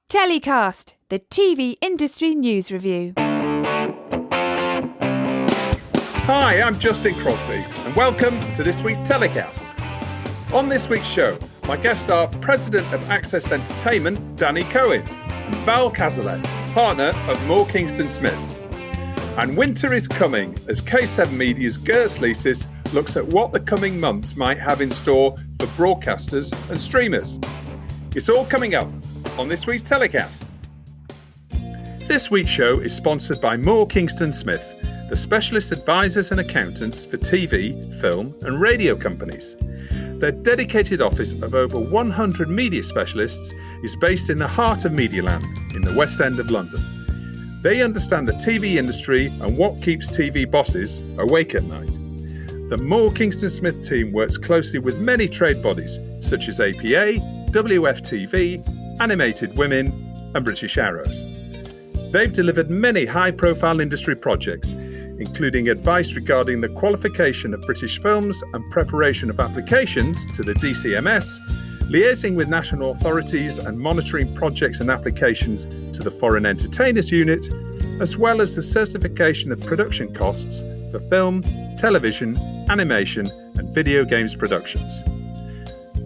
TellyCast, the TV industry news review. Hi, I'm Justin Crosby, and welcome to this week's TellyCast. On this week's show, my guests are President of Access Entertainment, Danny Cohen, and Val Cazalet, partner of Moore Kingston Smith. And winter is coming as K7 Media's Girts Licis looks at what the coming months might have in store for broadcasters and streamers. It's all coming up on this week's TellyCast. This week's show is sponsored by Moore Kingston Smith, the specialist advisors and accountants for TV, film and radio companies. Their dedicated office of over 100 media specialists is based in the heart of Medialand in the West End of London. They understand the TV industry and what keeps TV bosses awake at night. The Moore Kingston Smith team works closely with many trade bodies such as APA, WFTV, Animated Women and British Arrows. They've delivered many high-profile industry projects, including advice regarding the qualification of British films and preparation of applications to the DCMS, liaising with national authorities and monitoring projects and applications to the Foreign Entertainers Unit, as well as the certification of production costs for film, television, animation and video games productions.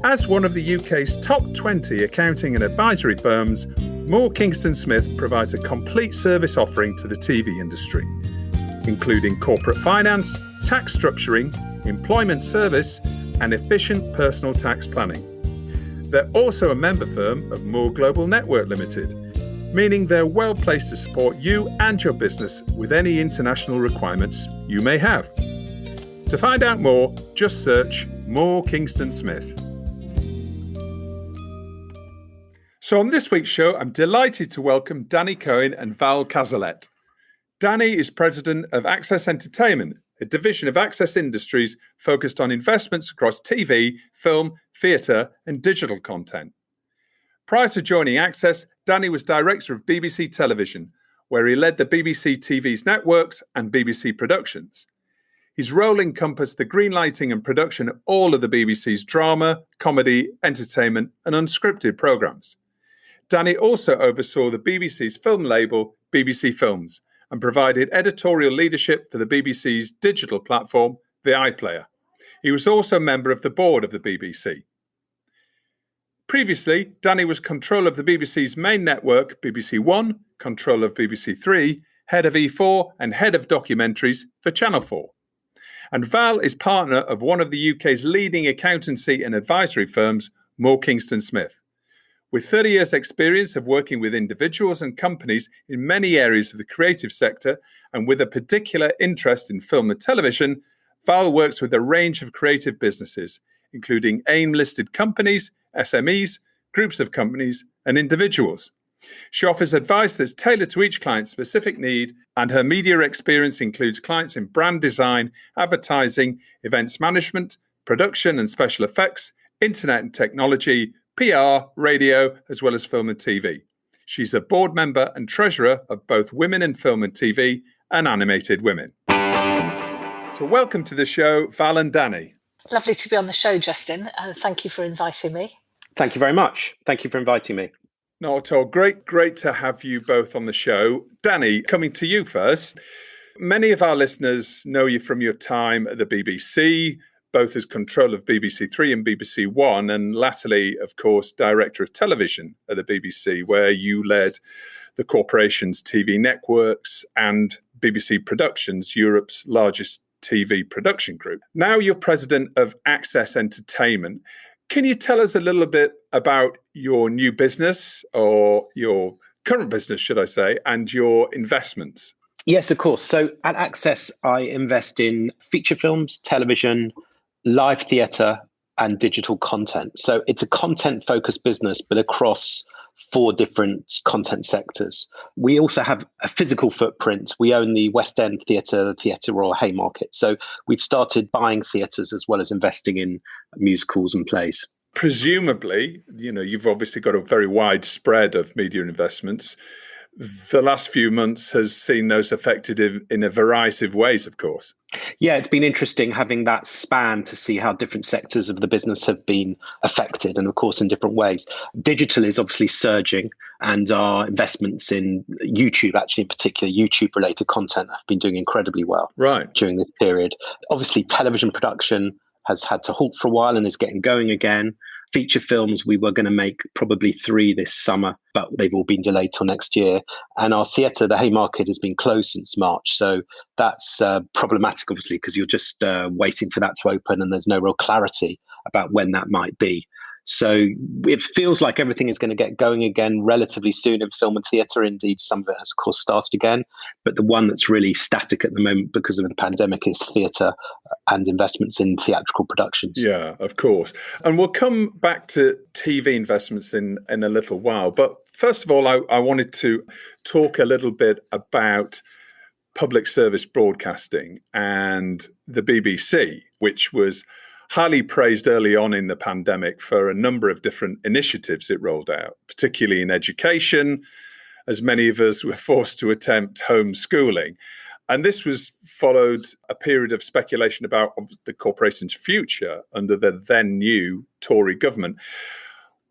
As one of the UK's top 20 accounting and advisory firms, Moore Kingston Smith provides a complete service offering to the TV industry, including corporate finance, tax structuring, employment service, and efficient personal tax planning. They're also a member firm of Moore Global Network Limited, meaning they're well placed to support you and your business with any international requirements you may have. To find out more, just search Moore Kingston Smith. So on this week's show, I'm delighted to welcome Danny Cohen and Val Cazalet. Danny is president of Access Entertainment, a division of Access Industries focused on investments across TV, film, theatre and digital content. Prior to joining Access, Danny was director of BBC Television, where he led the BBC TV's networks and BBC Productions. His role encompassed the greenlighting and production of all of the BBC's drama, comedy, entertainment and unscripted programmes. Danny also oversaw the BBC's film label, BBC Films, and provided editorial leadership for the BBC's digital platform, the iPlayer. He was also a member of the board of the BBC. Previously, Danny was controller of the BBC's main network, BBC One, controller of BBC Three, head of E4 and head of documentaries for Channel 4. And Val is partner of one of the UK's leading accountancy and advisory firms, Moore Kingston Smith. With 30 years' experience of working with individuals and companies in many areas of the creative sector and with a particular interest in film and television, Val works with a range of creative businesses, including AIM-listed companies, SMEs, groups of companies, and individuals. She offers advice that's tailored to each client's specific need, and her media experience includes clients in brand design, advertising, events management, production and special effects, internet and technology, PR, radio, as well as film and TV. She's a board member and treasurer of both Women in Film and TV and Animated Women. So welcome to the show, Val and Danny. Lovely to be on the show, Justin. Thank you for inviting me. Thank you very much. Thank you for inviting me. Not at all. Great to have you both on the show. Danny, coming to you first. Many of our listeners know you from your time at the BBC, both as controller of BBC Three and BBC One, and latterly, of course, director of television at the BBC, where you led the corporation's TV networks and BBC Productions, Europe's largest TV production group. Now you're president of Access Entertainment. Can you tell us a little bit about your new business, or your current business, should I say, and your investments? Yes, of course. So at Access, I invest in feature films, television, live theatre and digital content. So it's a content-focused business, but across 4 different content sectors. We also have a physical footprint. We own the West End Theatre, the Theatre Royal Haymarket. So we've started buying theatres as well as investing in musicals and plays. Presumably, you've obviously got a very wide spread of media investments. the last few months has seen those affected in a variety of ways, of course. Yeah, it's been interesting having that span to see how different sectors of the business have been affected, and of course in different ways. Digital is obviously surging, and our investments in YouTube, actually in particular YouTube related content, have been doing incredibly well during this period. Obviously television production has had to halt for a while and is getting going again. Feature films, we were going to make probably 3 this summer, but they've all been delayed till next year. And our theatre, the Haymarket, has been closed since March. So that's problematic, obviously, because you're just waiting for that to open and there's no real clarity about when that might be. So it feels like everything is going to get going again relatively soon in film and theatre. Indeed, some of it has, of course, started again. But the one that's really static at the moment because of the pandemic is theatre and investments in theatrical productions. Yeah, of course. And we'll come back to TV investments in a little while. But first of all, I wanted to talk a little bit about public service broadcasting and the BBC, which was highly praised early on in the pandemic for a number of different initiatives it rolled out, particularly in education, as many of us were forced to attempt homeschooling. And this was followed a period of speculation about the corporation's future under the then new Tory government.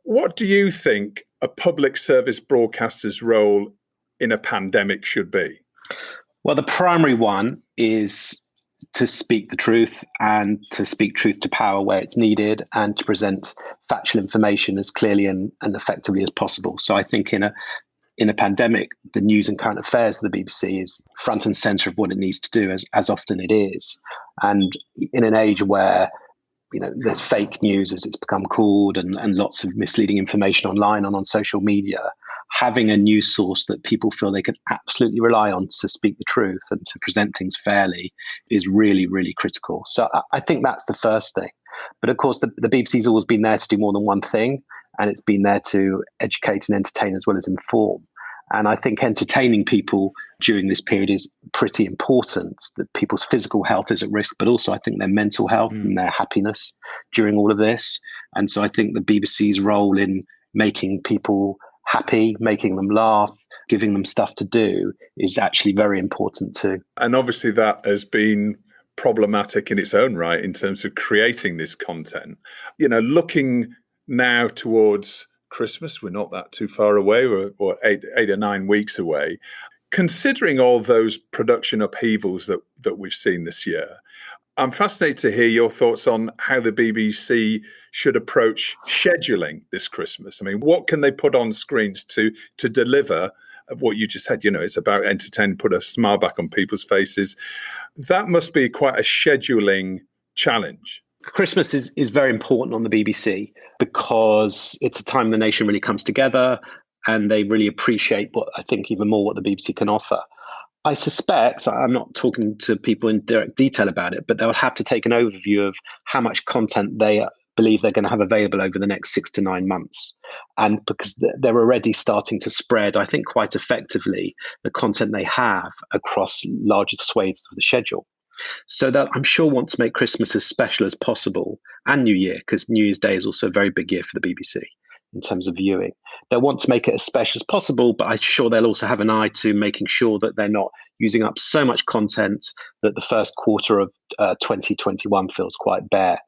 What do you think a public service broadcaster's role in a pandemic should be? Well, the primary one is to speak the truth and to speak truth to power where it's needed and to present factual information as clearly and effectively as possible. So I think in a pandemic, the news and current affairs of the BBC is front and centre of what it needs to do, as often it is. And in an age where there's fake news, as it's become called, and lots of misleading information online and on social media, having a news source that people feel they can absolutely rely on to speak the truth and to present things fairly is really, really critical. So I think that's the first thing. But of course, the BBC's always been there to do more than one thing, and it's been there to educate and entertain as well as inform. And I think entertaining people during this period is pretty important, that people's physical health is at risk, but also I think their mental health and their happiness during all of this. And so I think the BBC's role in making people happy, making them laugh, giving them stuff to do is actually very important too. And obviously that has been problematic in its own right in terms of creating this content. Looking now towards Christmas, we're not that too far away, or 8 or 9 weeks away. Considering all those production upheavals that we've seen this year, I'm fascinated to hear your thoughts on how the BBC should approach scheduling this Christmas. I mean, what can they put on screens to deliver what you just said? It's about entertaining, put a smile back on people's faces. That must be quite a scheduling challenge. Christmas is very important on the BBC because it's a time the nation really comes together and they really appreciate what the BBC can offer. I suspect, I'm not talking to people in direct detail about it, but they'll have to take an overview of how much content they believe they're going to have available over the next 6 to 9 months. And because they're already starting to spread, I think quite effectively, the content they have across larger swathes of the schedule. So that I'm sure want to make Christmas as special as possible, and New Year, because New Year's Day is also a very big year for the BBC in terms of viewing. They'll want to make it as special as possible, but I'm sure they'll also have an eye to making sure that they're not using up so much content that the first quarter of 2021 feels quite bare.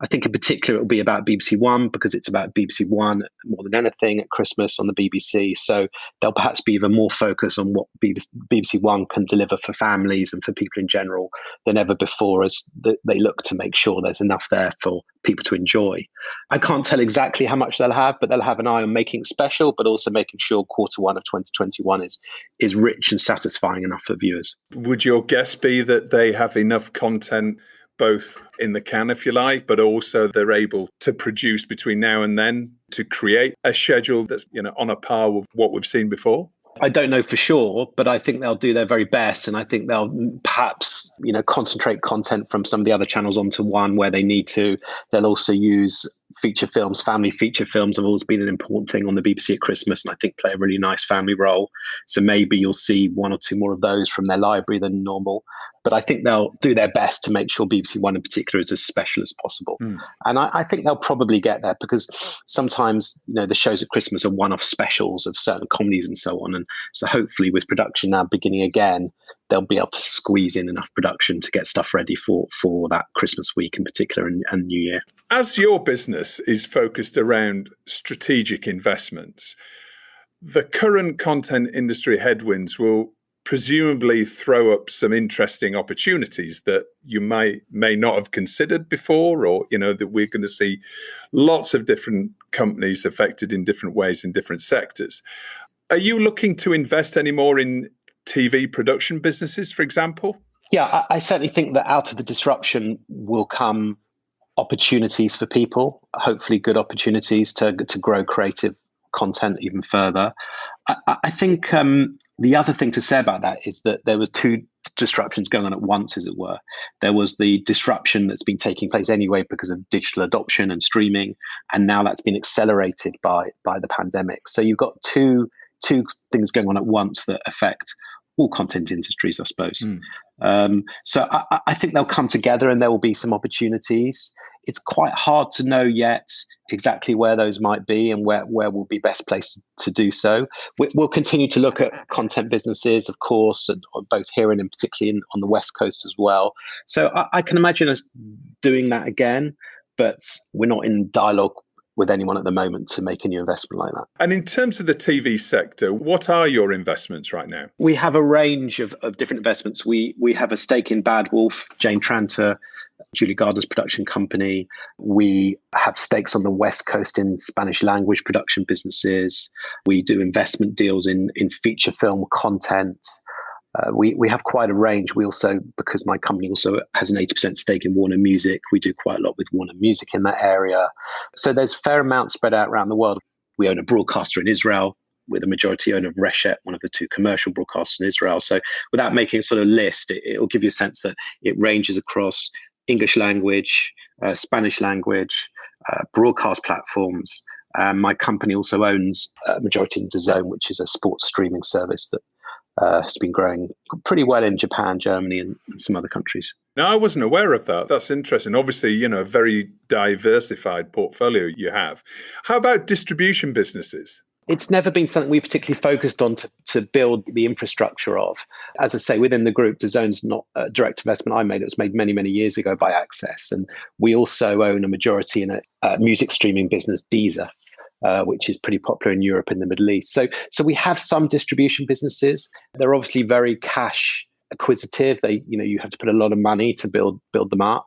I think in particular it will be about BBC One because it's about BBC One more than anything at Christmas on the BBC. So there'll perhaps be even more focus on what BBC One can deliver for families and for people in general than ever before, as they look to make sure there's enough there for people to enjoy. I can't tell exactly how much they'll have, but they'll have an eye on making it special, but also making sure quarter one of 2021 is rich and satisfying enough for viewers. Would your guess be that they have enough content both in the can, if you like, but also they're able to produce between now and then to create a schedule that's on a par with what we've seen before? I don't know for sure, but I think they'll do their very best. And I think they'll perhaps, concentrate content from some of the other channels onto one where they need to. They'll also use feature films, family feature films have always been an important thing on the BBC at Christmas, and I think play a really nice family role. So maybe you'll see one or two more of those from their library than normal. But I think they'll do their best to make sure BBC One in particular is as special as possible. And I think they'll probably get there, because sometimes, the shows at Christmas are one-off specials of certain comedies and so on. And so hopefully with production now beginning again, they'll be able to squeeze in enough production to get stuff ready for that Christmas week in particular and New Year. As your business is focused around strategic investments, the current content industry headwinds will presumably throw up some interesting opportunities that you may not have considered before, or, that we're going to see lots of different companies affected in different ways in different sectors. Are you looking to invest any more in TV production businesses, for example? Yeah, I certainly think that out of the disruption will come opportunities for people, hopefully good opportunities to grow creative content even further. I think the other thing to say about that is that there was two disruptions going on at once, as it were. There was the disruption that's been taking place anyway because of digital adoption and streaming, and now that's been accelerated by the pandemic. So you've got two things going on at once that affect all content industries, I suppose. So I think they'll come together and there will be some opportunities. It's quite hard to know yet exactly where those might be and where will be best placed to do so. We'll continue to look at content businesses, of course, and both here and in particularly on the West Coast as well. So I can imagine us doing that again, but we're not in dialogue with anyone at the moment to make a new investment like that. And in terms of the TV sector, what are your investments right now? We have a range of different investments. We have a stake in Bad Wolf, Jane Tranter, Julie Gardner's production company. We have stakes on the West Coast in Spanish language production businesses. We do investment deals in feature film content. We have quite a range. We also, because my company also has an 80% stake in Warner Music, we do quite a lot with Warner Music in that area. So there's a fair amount spread out around the world. We own a broadcaster in Israel. We're the majority owner of Reshet, one of the two commercial broadcasters in Israel. So without making a sort of list, it will give you a sense that it ranges across English language, Spanish language, broadcast platforms. My company also owns a majority in DAZN, which is a sports streaming service that has been growing pretty well in Japan, Germany, and some other countries. No, I wasn't aware of that. That's interesting. Obviously, a very diversified portfolio you have. How about distribution businesses? It's never been something we particularly focused on to build the infrastructure of. As I say, within the group, DAZN's not a direct investment I made. It was made many, many years ago by Access. And we also own a majority in a music streaming business, Deezer, which is pretty popular in Europe and the Middle East. So we have some distribution businesses. They're obviously very cash acquisitive. You have to put a lot of money to build them up.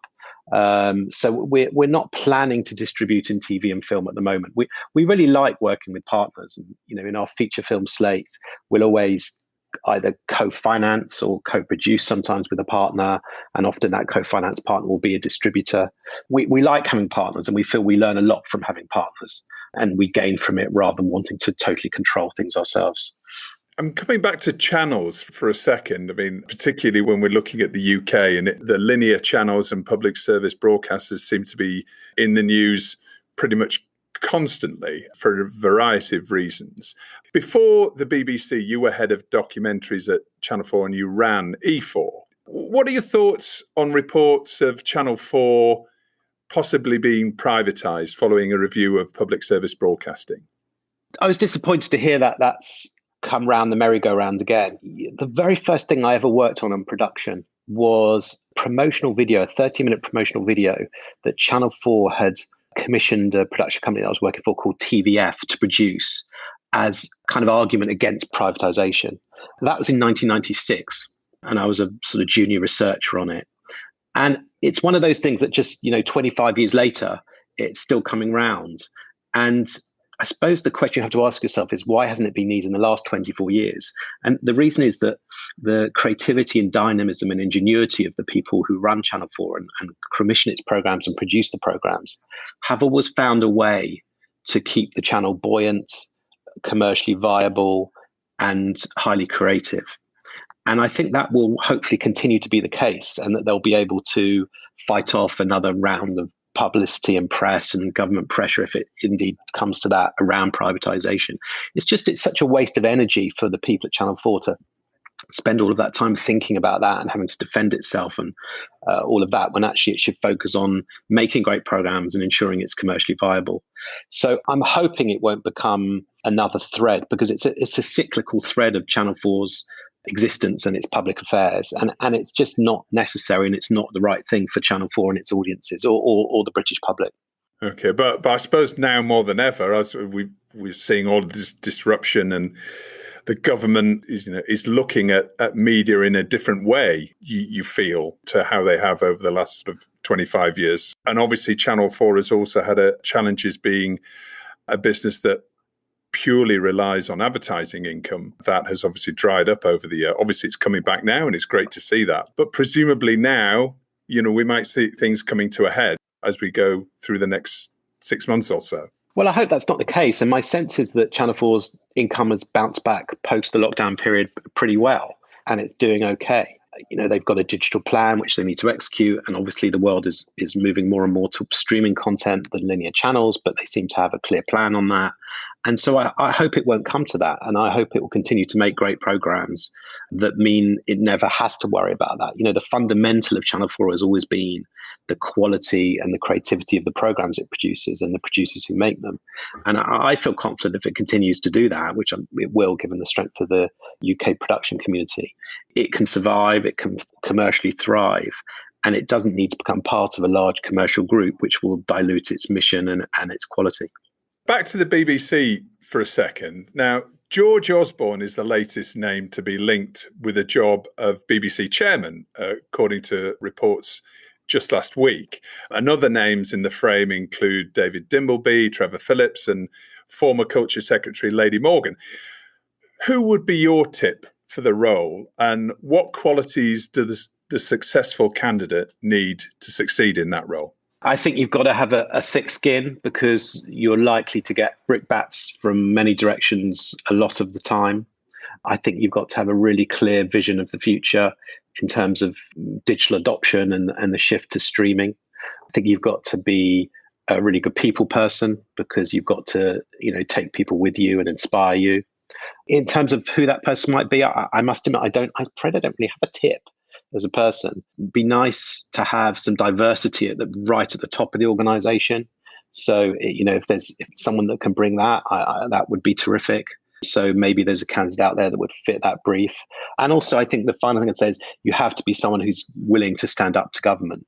So we're not planning to distribute in TV and film at the moment. We really like working with partners, and in our feature film slate, we'll always either co-finance or co-produce sometimes with a partner, and often that co-finance partner will be a distributor. We like having partners, and we feel we learn a lot from having partners, and we gain from it rather than wanting to totally control things ourselves. I'm coming back to channels for a second. I mean, particularly when we're looking at the UK, and the linear channels and public service broadcasters seem to be in the news pretty much constantly for a variety of reasons. Before the BBC, you were head of documentaries at Channel 4 and you ran E4. What are your thoughts on reports of Channel 4 possibly being privatised following a review of public service broadcasting? I was disappointed to hear that that's come round the merry-go-round again. The very first thing I ever worked on production was promotional video, a 30-minute promotional video that Channel 4 had commissioned a production company that I was working for called TVF to produce as kind of argument against privatisation. That was in 1996, and I was a sort of junior researcher on it. And it's one of those things that just, 25 years later, it's still coming round. And I suppose the question you have to ask yourself is, why hasn't it been needed in the last 24 years? And the reason is that the creativity and dynamism and ingenuity of the people who run Channel 4 and commission its programs and produce the programs have always found a way to keep the channel buoyant, commercially viable, and highly creative. And I think that will hopefully continue to be the case, and that they'll be able to fight off another round of publicity and press and government pressure, if it indeed comes to that, around privatisation. It's such a waste of energy for the people at Channel 4 to spend all of that time thinking about that and having to defend itself and all of that, when actually it should focus on making great programs and ensuring it's commercially viable. So I'm hoping it won't become another thread, because it's a cyclical thread of Channel 4's existence and its public affairs, and it's just not necessary, and it's not the right thing for Channel 4 and its audiences or the British public. Okay, but I suppose now more than ever, as we're seeing all of this disruption, and the government is looking at media in a different way, you feel, to how they have over the last sort of 25 years. And obviously Channel 4 has also had challenges being a business that purely relies on advertising income. That has obviously dried up over the year. Obviously it's coming back now, and it's great to see that. But presumably now, we might see things coming to a head as we go through the next 6 months or so. Well, I hope that's not the case. And my sense is that Channel 4's income has bounced back post the lockdown period pretty well, and it's doing okay. They've got a digital plan which they need to execute, and obviously the world is moving more and more to streaming content than linear channels, but they seem to have a clear plan on that. And so I hope it won't come to that, and I hope it will continue to make great programs that mean it never has to worry about that. The fundamental of Channel 4 has always been the quality and the creativity of the programs it produces and the producers who make them. And I feel confident if it continues to do that, which it will, given the strength of the UK production community, it can survive, it can commercially thrive, and it doesn't need to become part of a large commercial group which will dilute its mission and its quality. Back to the BBC for a second. Now, George Osborne is the latest name to be linked with a job of BBC chairman, according to reports just last week. And other names in the frame include David Dimbleby, Trevor Phillips, and former Culture Secretary Lady Morgan. Who would be your tip for the role, and what qualities does the successful candidate need to succeed in that role? I think you've got to have a thick skin, because you're likely to get brickbats from many directions a lot of the time. I think you've got to have a really clear vision of the future in terms of digital adoption and the shift to streaming. I think you've got to be a really good people person, because you've got to, take people with you and inspire you. In terms of who that person might be, I must admit, I'm afraid I don't really have a tip as a person. It'd be nice to have some diversity right at the top of the organization. So, if there's someone that can bring that, that would be terrific. So maybe there's a candidate out there that would fit that brief. And also, I think the final thing I'd say is you have to be someone who's willing to stand up to government,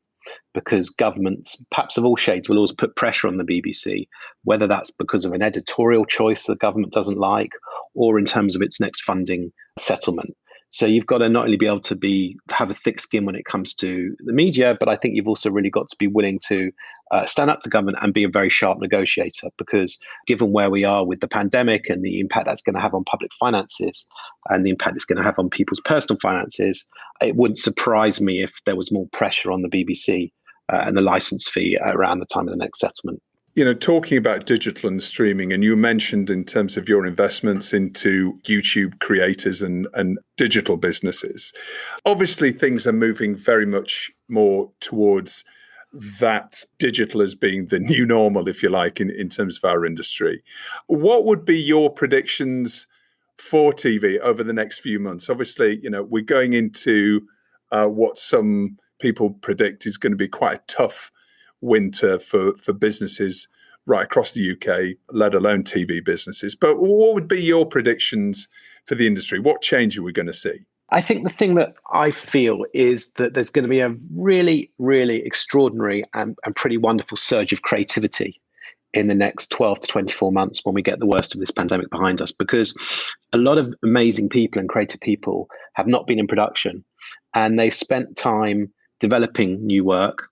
because governments, perhaps of all shades, will always put pressure on the BBC, whether that's because of an editorial choice the government doesn't like, or in terms of its next funding settlement. So you've got to not only be able to have a thick skin when it comes to the media, but I think you've also really got to be willing to stand up to government and be a very sharp negotiator, because given where we are with the pandemic and the impact that's going to have on public finances and the impact it's going to have on people's personal finances, it wouldn't surprise me if there was more pressure on the BBC and the license fee around the time of the next settlement. Talking about digital and streaming, and you mentioned in terms of your investments into YouTube creators and digital businesses, obviously things are moving very much more towards that digital as being the new normal, if you like, in terms of our industry. What would be your predictions for TV over the next few months? Obviously, we're going into what some people predict is going to be quite a tough winter for businesses right across the UK, let alone TV businesses. But what would be your predictions for the industry? What change are we going to see? I think the thing that I feel is that there's going to be a really, really extraordinary and pretty wonderful surge of creativity in the next 12 to 24 months when we get the worst of this pandemic behind us, because a lot of amazing people and creative people have not been in production, and they've spent time developing new work,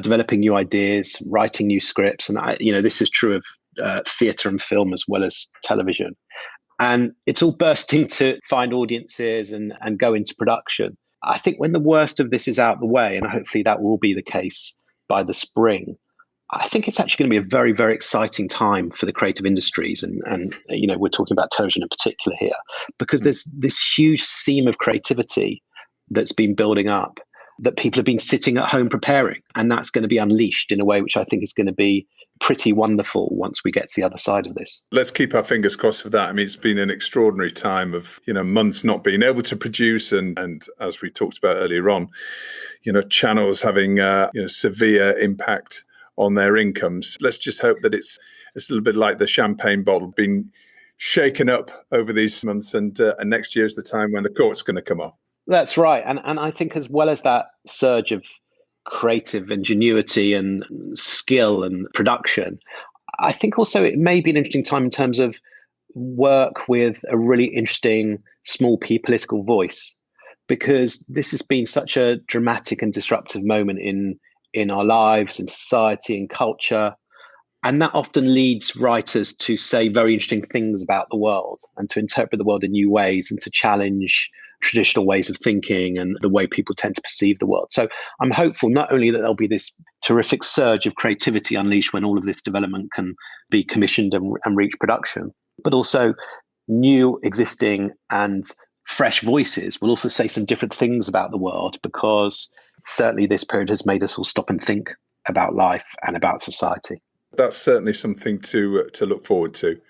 developing new ideas, writing new scripts. And, this is true of theatre and film as well as television. And it's all bursting to find audiences and go into production. I think when the worst of this is out of the way, and hopefully that will be the case by the spring, I think it's actually going to be a very, very exciting time for the creative industries. And we're talking about television in particular here, because there's this huge seam of creativity that's been building up. that people have been sitting at home preparing. And that's going to be unleashed in a way which I think is going to be pretty wonderful once we get to the other side of this. Let's keep our fingers crossed for that. I mean, it's been an extraordinary time of, months not being able to produce. And as we talked about earlier on, channels having, severe impact on their incomes. Let's just hope that it's a little bit like the champagne bottle being shaken up over these months, and next year's the time when the cork's going to come off. That's right. And I think as well as that surge of creative ingenuity and skill and production, I think also it may be an interesting time in terms of work with a really interesting small p political voice, because this has been such a dramatic and disruptive moment in our lives, in society, in culture. And that often leads writers to say very interesting things about the world and to interpret the world in new ways and to challenge traditional ways of thinking and the way people tend to perceive the world. So I'm hopeful not only that there'll be this terrific surge of creativity unleashed when all of this development can be commissioned and reach production, but also new, existing and fresh voices will also say some different things about the world, because certainly this period has made us all stop and think about life and about society. That's certainly something to look forward to.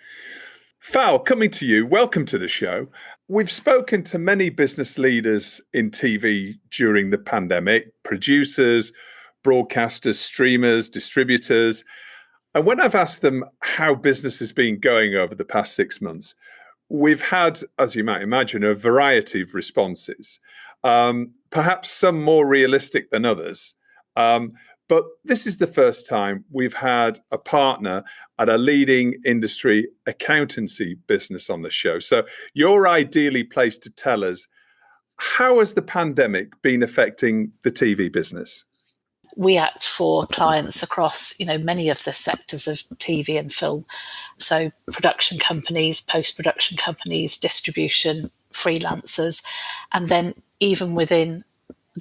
Val, coming to you, welcome to the show. We've spoken to many business leaders in TV during the pandemic, producers, broadcasters, streamers, distributors. And when I've asked them how business has been going over the past 6 months, we've had, as you might imagine, a variety of responses, perhaps some more realistic than others. But this is the first time we've had a partner at a leading industry accountancy business on the show. So you're ideally placed to tell us, how has the pandemic been affecting the TV business? We act for clients across, many of the sectors of TV and film. So production companies, post-production companies, distribution, freelancers, and then even within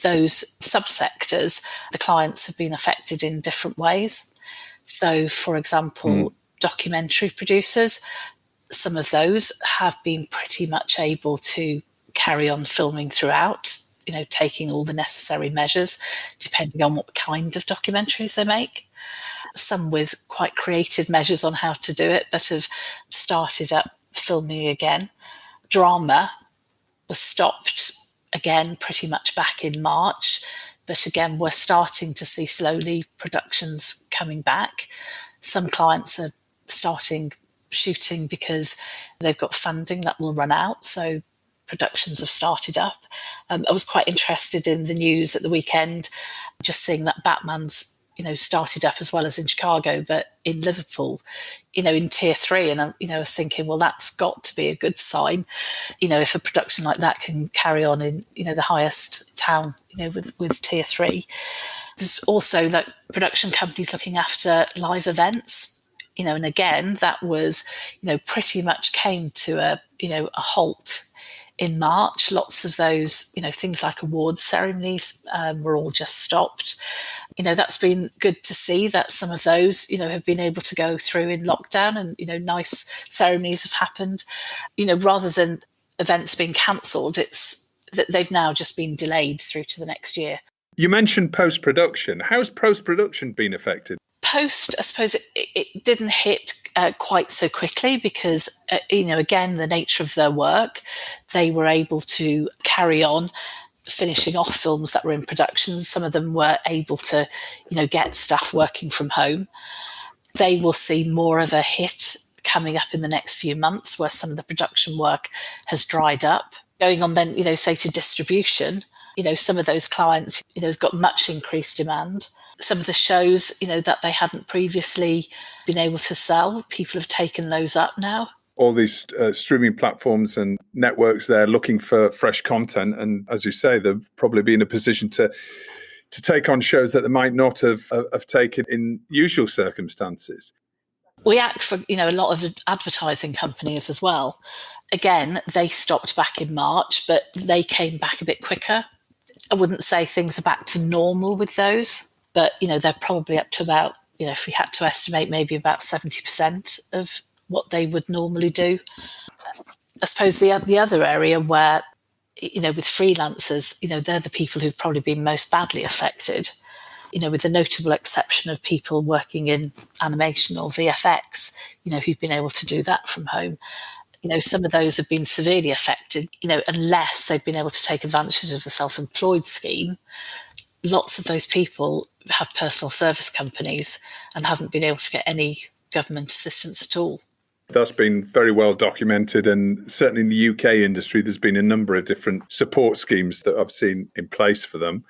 those subsectors, the clients have been affected in different ways. So, for example, documentary producers, some of those have been pretty much able to carry on filming throughout, taking all the necessary measures, depending on what kind of documentaries they make. Some with quite creative measures on how to do it, but have started up filming again. Drama was stopped again pretty much back in March, but again we're starting to see slowly productions coming back. Some clients are starting shooting because they've got funding that will run out, so productions have started up. I was quite interested in the news at the weekend, just seeing that Batman's started up as well as in Chicago, but in Liverpool, in tier 3. And I was thinking, well, that's got to be a good sign, if a production like that can carry on in, the highest town, with tier 3. There's also production companies looking after live events, and again, that was, pretty much came to a halt in March. Lots of those, things like awards ceremonies were all just stopped. That's been good to see that some of those, have been able to go through in lockdown and, nice ceremonies have happened. Rather than events being cancelled, it's that they've now just been delayed through to the next year. You mentioned post-production. How's post-production been affected? Post, I suppose it didn't hit quite so quickly because, again, the nature of their work, they were able to carry on finishing off films that were in production. Some of them were able to, get staff working from home. They will see more of a hit coming up in the next few months where some of the production work has dried up. Going on then, say to distribution, some of those clients, have got much increased demand. Some of the shows, that they hadn't previously been able to sell, people have taken those up now. All these streaming platforms and networks, they're looking for fresh content. And as you say, they'll probably be in a position to take on shows that they might not have taken in usual circumstances. We act for, a lot of advertising companies as well. Again, they stopped back in March, but they came back a bit quicker. I wouldn't say things are back to normal with those, but, they're probably up to about, if we had to estimate, maybe about 70% of what they would normally do. I suppose the other area where with freelancers, they're the people who've probably been most badly affected, with the notable exception of people working in animation or VFX, who've been able to do that from home. Some of those have been severely affected, unless they've been able to take advantage of the self-employed scheme. Lots of those people have personal service companies and haven't been able to get any government assistance at all. That's been very well documented, and certainly in the UK industry, there's been a number of different support schemes that I've seen in place for them.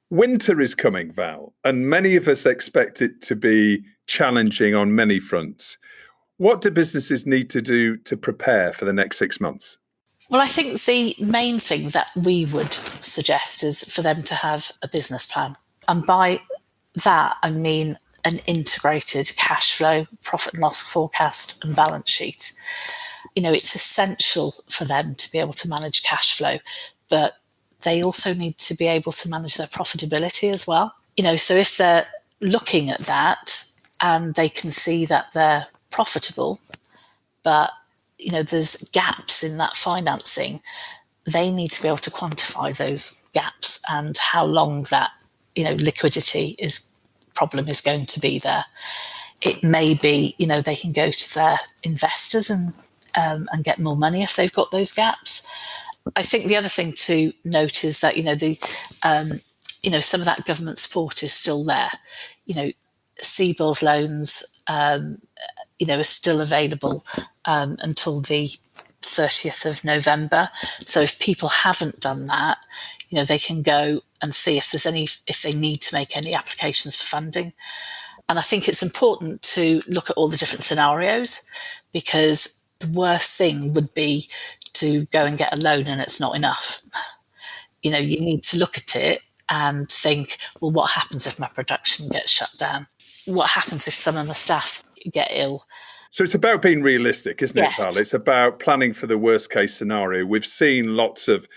Winter is coming, Val, and many of us expect it to be challenging on many fronts. What do businesses need to do to prepare for the next 6 months? Well, I think the main thing that we would suggest is for them to have a business plan. And by that, I mean an integrated cash flow, profit and loss forecast and balance sheet. It's essential for them to be able to manage cash flow, but they also need to be able to manage their profitability as well. So if they're looking at that and they can see that they're profitable, but there's gaps in that financing, they need to be able to quantify those gaps and how long that liquidity problem is going to be there. It may be they can go to their investors and get more money if they've got those gaps. I think the other thing to note is that some of that government support is still there. CBILS loans are still available until the 30th of November. So if people haven't done that, they can go and see if they need to make any applications for funding. And I think it's important to look at all the different scenarios, because the worst thing would be to go and get a loan and it's not enough. You need to look at it and think, well, what happens if my production gets shut down? What happens if some of my staff get ill? So it's about being realistic, isn't Yes. it, Val? It's about planning for the worst case scenario. We've seen lots of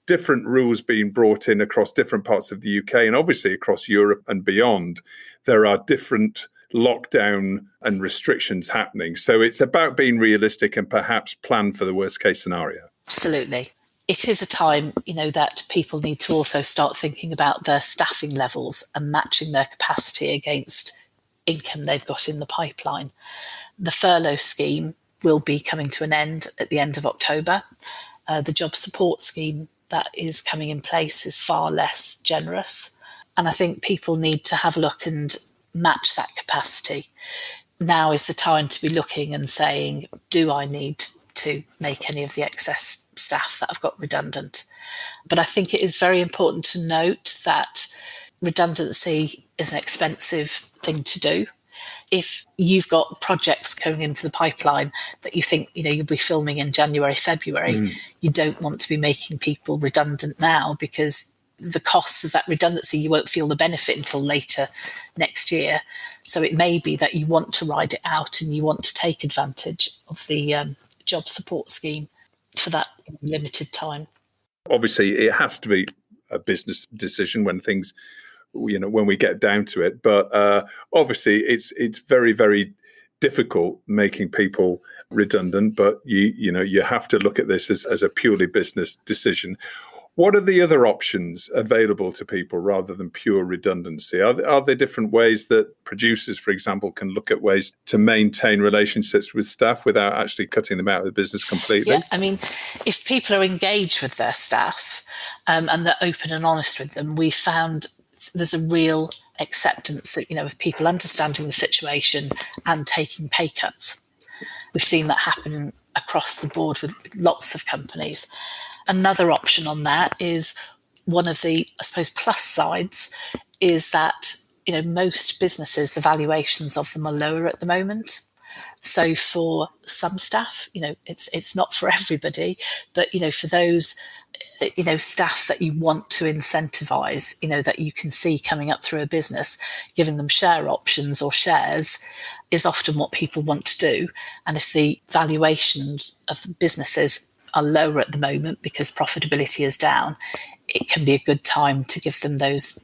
different rules being brought in across different parts of the UK and obviously across Europe and beyond. There are different lockdown and restrictions happening. So it's about being realistic and perhaps plan for the worst case scenario. Absolutely. It is a time, that people need to also start thinking about their staffing levels and matching their capacity against income they've got in the pipeline. The furlough scheme will be coming to an end at the end of October. The job support scheme that is coming in place is far less generous. And I think people need to have a look and match that capacity. Now is the time to be looking and saying, do I need to make any of the excess staff that I've got redundant? But I think it is very important to note that redundancy is an expensive thing to do. If you've got projects going into the pipeline that you think you'll be filming in January, February, you don't want to be making people redundant now, because the costs of that redundancy, you won't feel the benefit until later next year. So it may be that you want to ride it out and you want to take advantage of the job support scheme for that limited time. Obviously, it has to be a business decision when things, when we get down to it. But obviously, it's very, very difficult making people redundant. But you have to look at this as a purely business decision. What are the other options available to people rather than pure redundancy? Are there different ways that producers, for example, can look at ways to maintain relationships with staff without actually cutting them out of the business completely? Yeah, I mean, if people are engaged with their staff and they're open and honest with them, we found there's a real acceptance of people understanding the situation and taking pay cuts. We've seen that happen across the board with lots of companies. Another option on that is one of the, I suppose, plus sides is that, most businesses, the valuations of them are lower at the moment. So for some staff, it's not for everybody, but, for those, staff that you want to incentivize, that you can see coming up through a business, giving them share options or shares is often what people want to do. And if the valuations of businesses are lower at the moment because profitability is down, it can be a good time to give them those,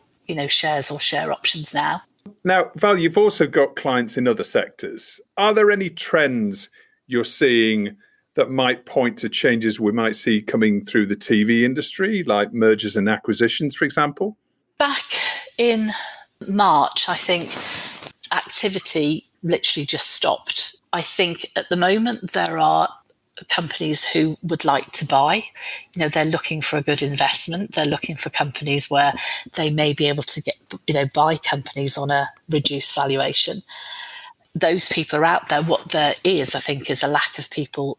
shares or share options now. Now, Val, you've also got clients in other sectors. Are there any trends you're seeing that might point to changes we might see coming through the TV industry, like mergers and acquisitions, for example? Back in March, I think activity literally just stopped. I think at the moment there are companies who would like to buy. They're looking for a good investment. They're looking for companies where they may be able to get, buy companies on a reduced valuation. Those people are out there. What there is, I think, is a lack of people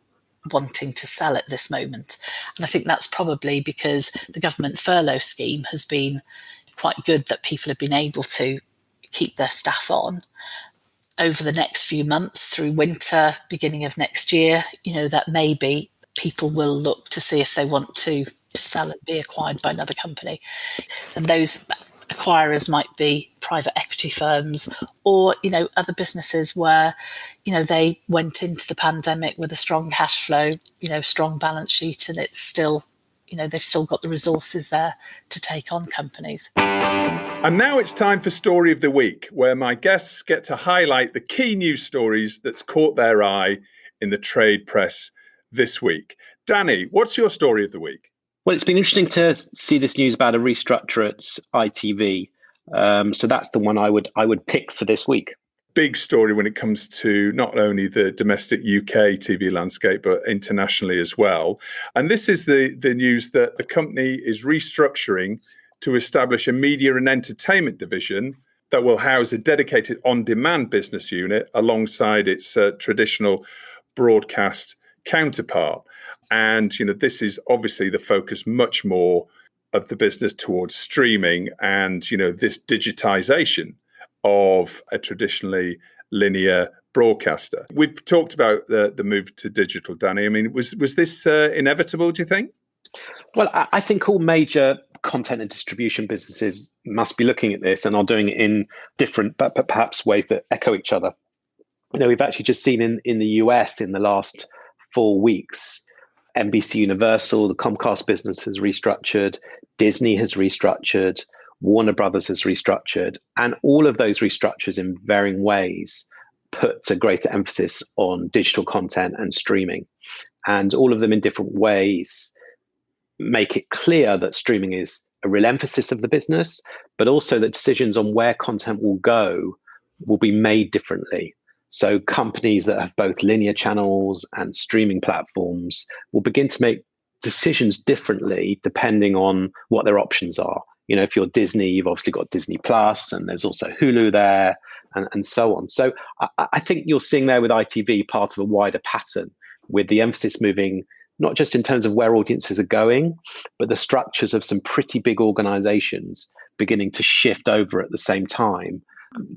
wanting to sell at this moment. And I think that's probably because the government furlough scheme has been quite good, that people have been able to keep their staff on. Over the next few months, through winter, beginning of next year, that maybe people will look to see if they want to sell and be acquired by another company. And those acquirers might be private equity firms or, other businesses where, they went into the pandemic with a strong cash flow, strong balance sheet, and it's still, they've still got the resources there to take on companies. And now it's time for Story of the Week, where my guests get to highlight the key news stories that's caught their eye in the trade press this week. Danny, what's your story of the week? Well, it's been interesting to see this news about a restructure at ITV. So that's the one I would pick for this week. Big story when it comes to not only the domestic UK TV landscape, but internationally as well. And this is the news that the company is restructuring to establish a media and entertainment division that will house a dedicated on-demand business unit alongside its traditional broadcast counterpart. And, this is obviously the focus much more of the business towards streaming and, this digitization of a traditionally linear broadcaster. We've talked about the move to digital, Danny. I mean, was this inevitable, do you think? Well, I think all major content and distribution businesses must be looking at this and are doing it in different, but perhaps ways that echo each other. We've actually just seen in the US in the last 4 weeks, NBC Universal, the Comcast business has restructured, Disney has restructured, Warner Brothers has restructured, and all of those restructures in varying ways put a greater emphasis on digital content and streaming. And all of them in different ways make it clear that streaming is a real emphasis of the business, but also that decisions on where content will go will be made differently. So companies that have both linear channels and streaming platforms will begin to make decisions differently depending on what their options are. If you're Disney, you've obviously got Disney Plus, and there's also Hulu there, and so on. So I think you're seeing there with ITV part of a wider pattern, with the emphasis moving not just in terms of where audiences are going, but the structures of some pretty big organizations beginning to shift over at the same time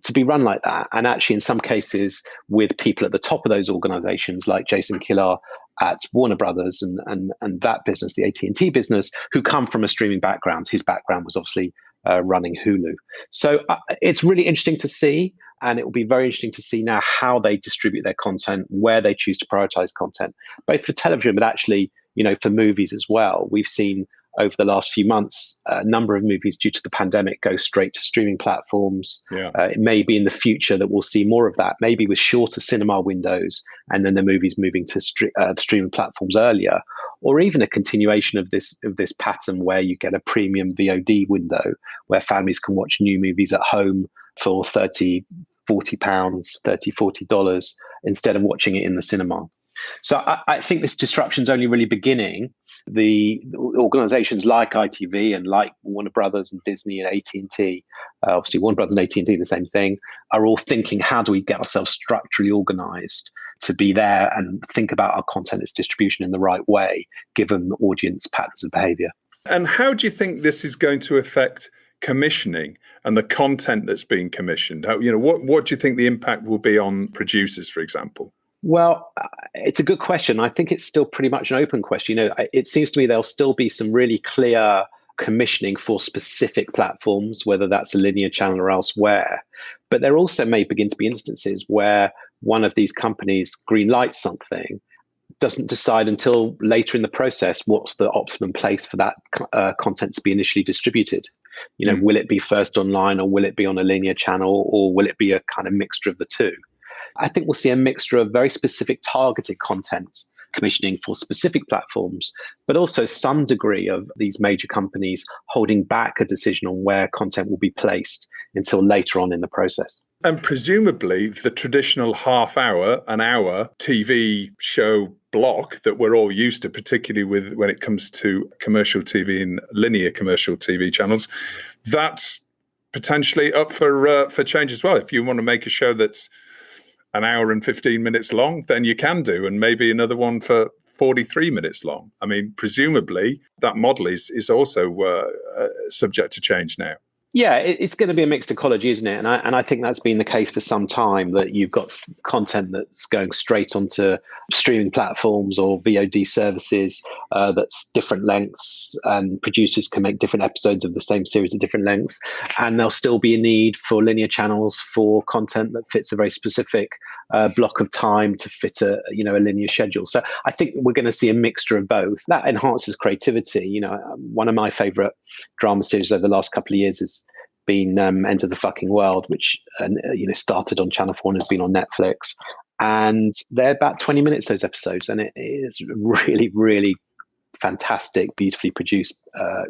to be run like that. And actually, in some cases, with people at the top of those organizations, like Jason Kilar at Warner Brothers and that business, the AT&T business, who come from a streaming background. His background was obviously running Hulu. So it's really interesting to see. And it will be very interesting to see now how they distribute their content, where they choose to prioritize content, both for television, but actually, for movies as well. We've seen over the last few months, a number of movies due to the pandemic go straight to streaming platforms. Yeah. It may be in the future that we'll see more of that, maybe with shorter cinema windows, and then the movies moving to streaming platforms earlier, or even a continuation of this pattern where you get a premium VOD window where families can watch new movies at home for £30, $40 instead of watching it in the cinema. So I think this disruption is only really beginning. The organizations like ITV and like Warner Brothers and Disney and AT&T, obviously Warner Brothers and AT&T, the same thing, are all thinking, how do we get ourselves structurally organized to be there and think about our content, its distribution in the right way, given the audience patterns of behavior? And how do you think this is going to affect commissioning and the content that's being commissioned? What do you think the impact will be on producers, for example? Well, it's a good question. I think it's still pretty much an open question. It seems to me there'll still be some really clear commissioning for specific platforms, whether that's a linear channel or elsewhere. But there also may begin to be instances where one of these companies greenlights something, doesn't decide until later in the process what's the optimum place for that content to be initially distributed. Will it be first online, or will it be on a linear channel, or will it be a kind of mixture of the two? I think we'll see a mixture of very specific targeted content commissioning for specific platforms, but also some degree of these major companies holding back a decision on where content will be placed until later on in the process. And presumably the traditional an hour TV show block that we're all used to, particularly when it comes to commercial TV and linear commercial TV channels, that's potentially up for change as well. If you want to make a show that's an hour and 15 minutes long, then you can do, and maybe another one for 43 minutes long. I mean, presumably that model is also subject to change now. Yeah, it's going to be a mixed ecology, isn't it? And I think that's been the case for some time, that you've got content that's going straight onto streaming platforms or VOD services that's different lengths, and producers can make different episodes of the same series at different lengths. And there'll still be a need for linear channels for content that fits a very specific block of time to fit a linear schedule. So I think we're going to see a mixture of both. That enhances creativity. One of my favorite drama series over the last couple of years has been End of the Fucking World, which started on Channel 4 and has been on Netflix. And they're about 20 minutes, those episodes, and it is really, really fantastic, beautifully produced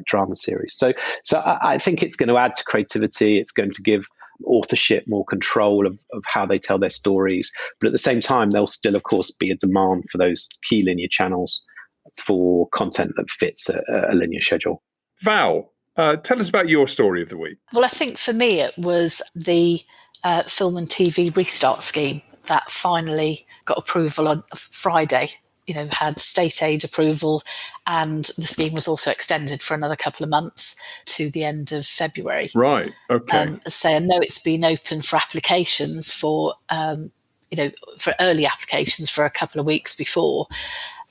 drama series. So I think it's going to add to creativity. It's going to give authorship more control of how they tell their stories. But at the same time, there'll still, of course, be a demand for those key linear channels for content that fits a linear schedule. Val, tell us about your story of the week. Well, I think for me it was the film and TV restart scheme that finally got approval on Friday. Had state aid approval, and the scheme was also extended for another couple of months to the end of February. Right. Okay. So I know it's been open for applications for early applications for a couple of weeks before.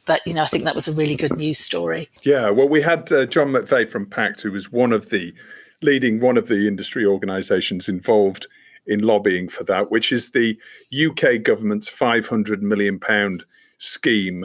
But, I think that was a really good news story. Yeah, well, we had John McVeigh from PACT, who was leading one of the industry organisations involved in lobbying for that, which is the UK government's £500 million scheme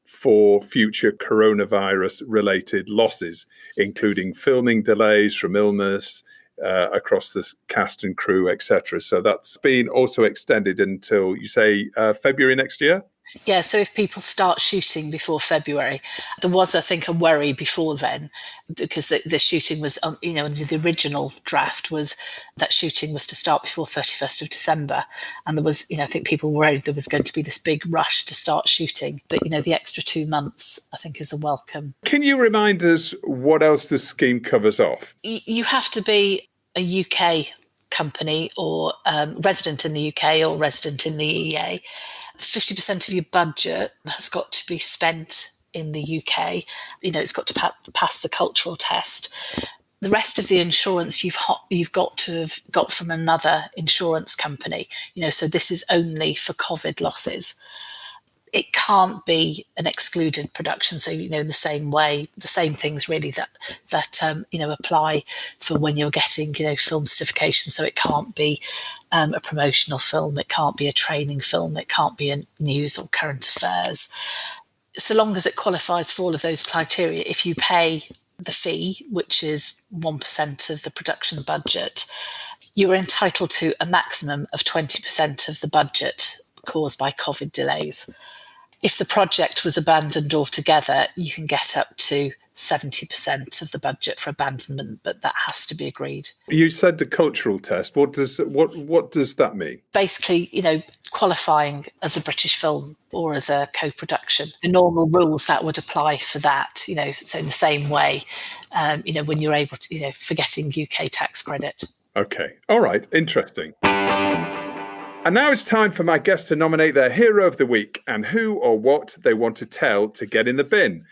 for future coronavirus-related losses, including filming delays from illness across the cast and crew, etc. So that's been also extended until, you say, February next year? Yeah, so if people start shooting before February, there was, I think, a worry before then, because the shooting was, the original draft was that shooting was to start before 31st of December. And there was, I think people were worried there was going to be this big rush to start shooting. But, the extra 2 months, I think, is a welcome. Can you remind us what else the scheme covers off? You have to be a UK company or resident in the UK or resident in the EEA. 50% of your budget has got to be spent in the UK. It's got to pass the cultural test. The rest of the insurance you've got to have got from another insurance company. So this is only for COVID losses. It can't be an excluded production. So, in the same way, the same things really that apply for when you're getting, film certification. So it can't be a promotional film. It can't be a training film. It can't be a news or current affairs. So long as it qualifies for all of those criteria, if you pay the fee, which is 1% of the production budget, you are entitled to a maximum of 20% of the budget caused by COVID delays. If the project was abandoned altogether, you can get up to 70% of the budget for abandonment, but that has to be agreed. You said the cultural test. What does that mean? Basically, qualifying as a British film or as a co-production. The normal rules that would apply for that, so in the same way, when you're able to, for getting UK tax credit. Okay. All right. Interesting. And now it's time for my guests to nominate their hero of the week and who or what they want to tell to get in the bin.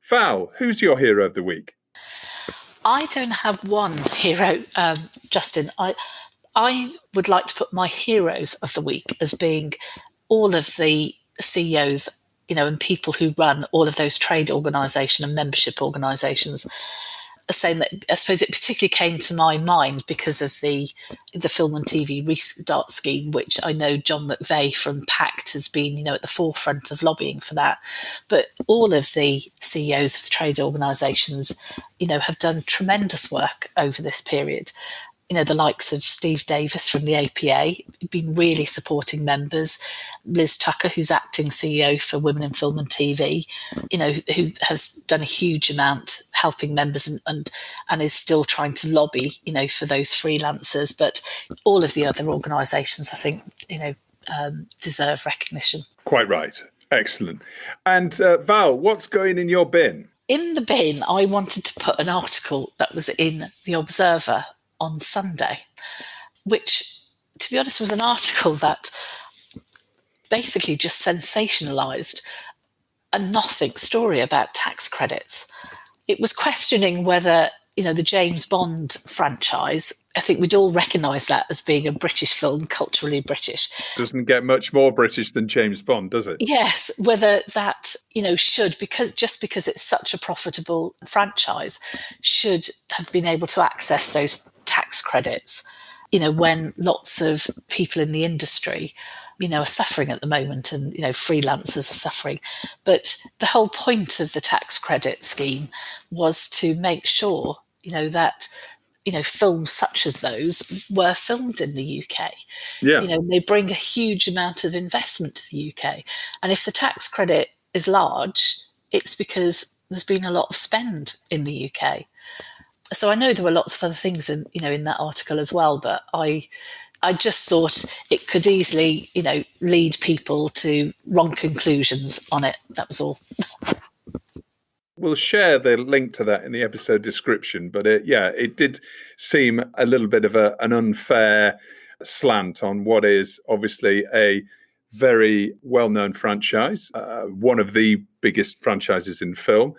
Val, who's your hero of the week? I don't have one hero, Justin. I would like to put my heroes of the week as being all of the CEOs, and people who run all of those trade organisation and membership organisations. Saying that, I suppose it particularly came to my mind because of the film and TV restart scheme, which I know John McVeigh from PACT has been, at the forefront of lobbying for that. But all of the CEOs of the trade organisations, have done tremendous work over this period. the likes of Steve Davis from the APA, been really supporting members. Liz Tucker, who's acting CEO for Women in Film and TV, who has done a huge amount helping members and is still trying to lobby, for those freelancers. But all of the other organisations, I think, deserve recognition. Quite right. Excellent. And Val, what's going in your bin? In the bin, I wanted to put an article that was in The Observer on Sunday, which, to be honest, was an article that basically just sensationalised a nothing story about tax credits. It was questioning whether, the James Bond franchise, I think we'd all recognise that as being a British film, culturally British. Doesn't get much more British than James Bond, does it? Yes, whether that, should, because it's such a profitable franchise, should have been able to access those tax credits, when lots of people in the industry, are suffering at the moment and, freelancers are suffering. But the whole point of the tax credit scheme was to make sure, that, films such as those were filmed in the UK. Yeah. They bring a huge amount of investment to the UK. And if the tax credit is large, it's because there's been a lot of spend in the UK. So I know there were lots of other things in that article as well, but I just thought it could easily, lead people to wrong conclusions on it. That was all. We'll share the link to that in the episode description. But it did seem a little bit of an unfair slant on what is obviously a very well-known franchise, one of the biggest franchises in film,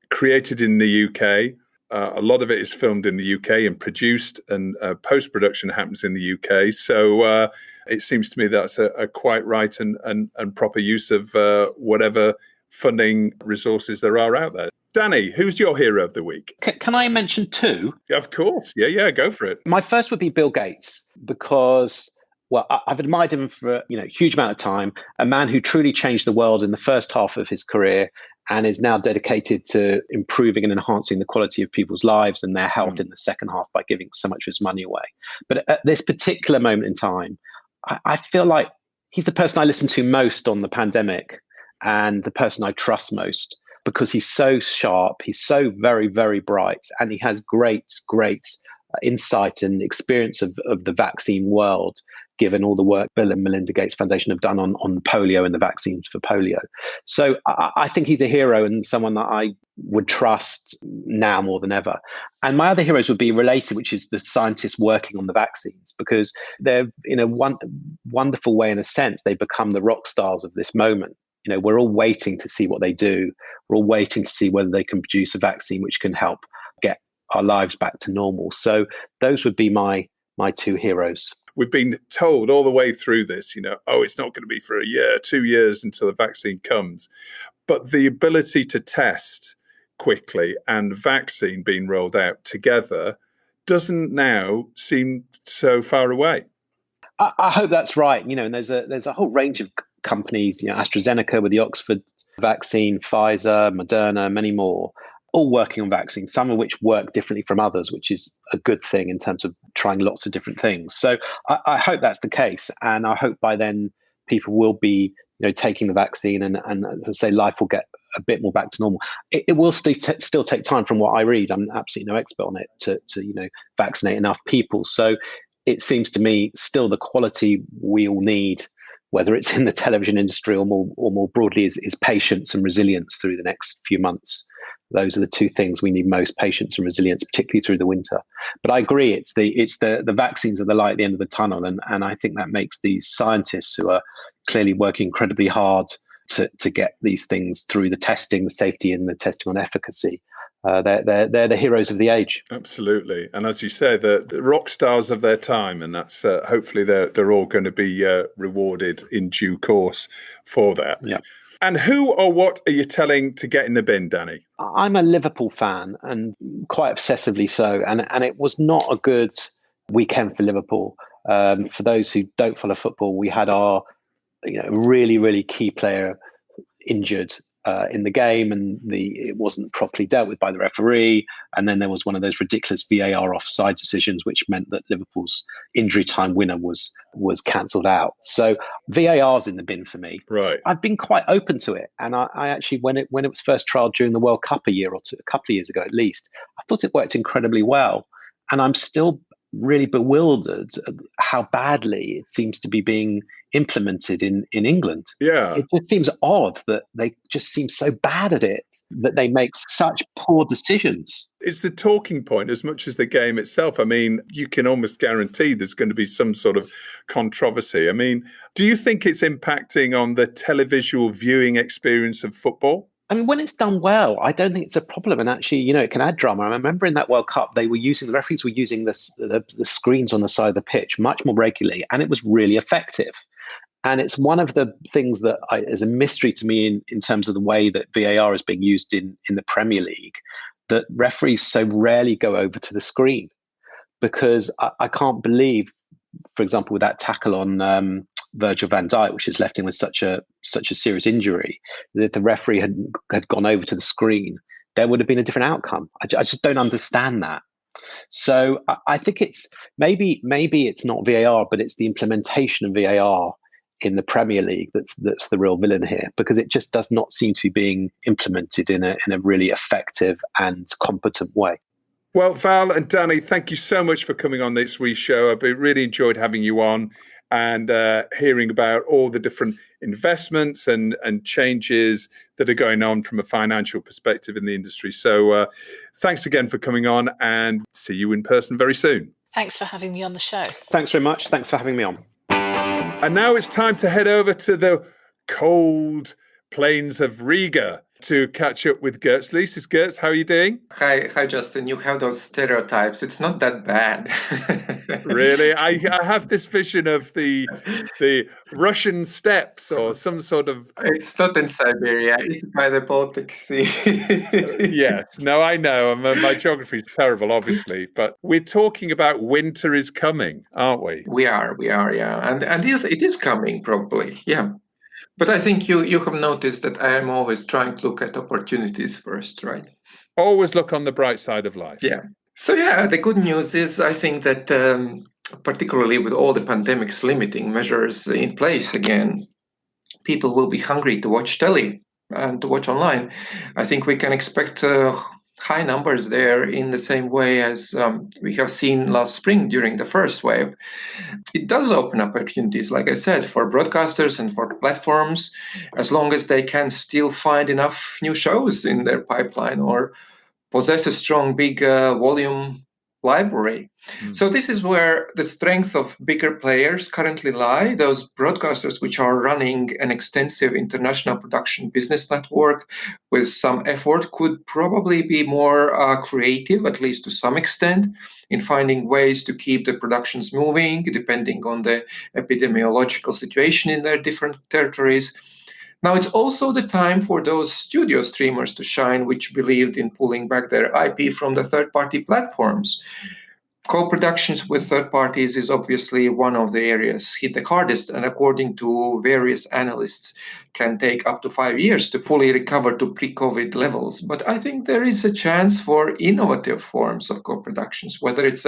created in the UK. A lot of it is filmed in the UK and produced, and post-production happens in the UK. So it seems to me that's a quite right and proper use of whatever funding resources there are out there. Danny, who's your hero of the week? Can I mention two? Of course. Yeah, go for it. My first would be Bill Gates, because, I've admired him for a huge amount of time, a man who truly changed the world in the first half of his career and is now dedicated to improving and enhancing the quality of people's lives and their health in the second half by giving so much of his money away. But at this particular moment in time, I feel like he's the person I listen to most on the pandemic and the person I trust most, because he's so sharp, he's so very, very bright, and he has great insight and experience of the vaccine world, given all the work Bill and Melinda Gates Foundation have done on polio and the vaccines for polio. So I think he's a hero and someone that I would trust now more than ever. And my other heroes would be related, which is the scientists working on the vaccines, because they're, in a wonderful way, in a sense, they become the rock stars of this moment. We're all waiting to see what they do. We're all waiting to see whether they can produce a vaccine which can help get our lives back to normal. So those would be my two heroes. We've been told all the way through this, it's not going to be for a year, 2 years until the vaccine comes. But the ability to test quickly and vaccine being rolled out together doesn't now seem so far away. I hope that's right. And there's a whole range of companies, AstraZeneca with the Oxford vaccine, Pfizer, Moderna, many more, all working on vaccines, some of which work differently from others, which is a good thing in terms of trying lots of different things. So I hope that's the case. And I hope by then people will be, taking the vaccine and as I say, life will get a bit more back to normal. It will still take time from what I read. I'm absolutely no expert on it to vaccinate enough people. So it seems to me still the quality we all need, whether it's in the television industry or more broadly, is patience and resilience through the next few months. Those are the two things we need most: patience and resilience, particularly through the winter. But I agree, it's the vaccines are the light at the end of the tunnel, and I think that makes these scientists who are clearly working incredibly hard to get these things through the testing, the safety, and the testing on efficacy. They're the heroes of the age. Absolutely, and as you say, the rock stars of their time, and that's hopefully they're all going to be rewarded in due course for that. Yeah. And who or what are you telling to get in the bin, Danny? I'm a Liverpool fan, and quite obsessively so. And it was not a good weekend for Liverpool. For those who don't follow football, we had our really, really key player injured in the game, and it wasn't properly dealt with by the referee. And then there was one of those ridiculous VAR offside decisions, which meant that Liverpool's injury time winner was cancelled out. So VAR's in the bin for me. Right. I've been quite open to it, and I actually, when it was first trialled during the World Cup a couple of years ago at least, I thought it worked incredibly well. And I'm still really bewildered at how badly it seems to be being implemented in England. Yeah. It just seems odd that they just seem so bad at it, that they make such poor decisions. It's the talking point as much as the game itself. I mean, you can almost guarantee there's going to be some sort of controversy. I mean, do you think it's impacting on the televisual viewing experience of football? I mean, when it's done well, I don't think it's a problem. And actually, it can add drama. I remember in that World Cup, the referees were using the screens on the side of the pitch much more regularly, and it was really effective. And it's one of the things that is a mystery to me in terms of the way that VAR is being used in the Premier League, that referees so rarely go over to the screen. Because I can't believe, for example, with that tackle on Virgil van Dijk, which has left him with such a serious injury, that if the referee had gone over to the screen, there would have been a different outcome. I just don't understand that. So I think it's maybe it's not VAR, but it's the implementation of VAR in the Premier League that's the real villain here, because it just does not seem to be being implemented in a really effective and competent way. Well, Val and Danny, thank you so much for coming on this week's show. I've really enjoyed having you on and hearing about all the different investments and changes that are going on from a financial perspective in the industry. So thanks again for coming on, and see you in person very soon. Thanks for having me on the show. Thanks very much. Thanks for having me on. And now it's time to head over to the cold plains of Riga to catch up with Girts. Licis, Girts, how are you doing? Hi, Justin. You have those stereotypes. It's not that bad. Really? I have this vision of the Russian steppes or some sort of... It's not in Siberia. It's by the Baltic Sea. Yes. No, I know. My geography is terrible, obviously. But we're talking about winter is coming, aren't we? We are, yeah. And it is coming, probably, yeah. But I think you have noticed that I am always trying to look at opportunities first, right? Always look on the bright side of life. Yeah. So, the good news is I think that particularly with all the pandemic's limiting measures in place again, people will be hungry to watch telly and to watch online. I think we can expect high numbers there in the same way as we have seen last spring during the first wave. It does open up opportunities, like I said, for broadcasters and for platforms, as long as they can still find enough new shows in their pipeline or possess a strong, big volume library. So this is where the strength of bigger players currently lie. Those broadcasters which are running an extensive international production business network with some effort could probably be more creative, at least to some extent, in finding ways to keep the productions moving, depending on the epidemiological situation in their different territories. Now, it's also the time for those studio streamers to shine, which believed in pulling back their IP from the third-party platforms. Co-productions with third parties is obviously one of the areas hit the hardest, and according to various analysts, can take up to 5 years to fully recover to pre-COVID levels. But I think there is a chance for innovative forms of co-productions, whether it's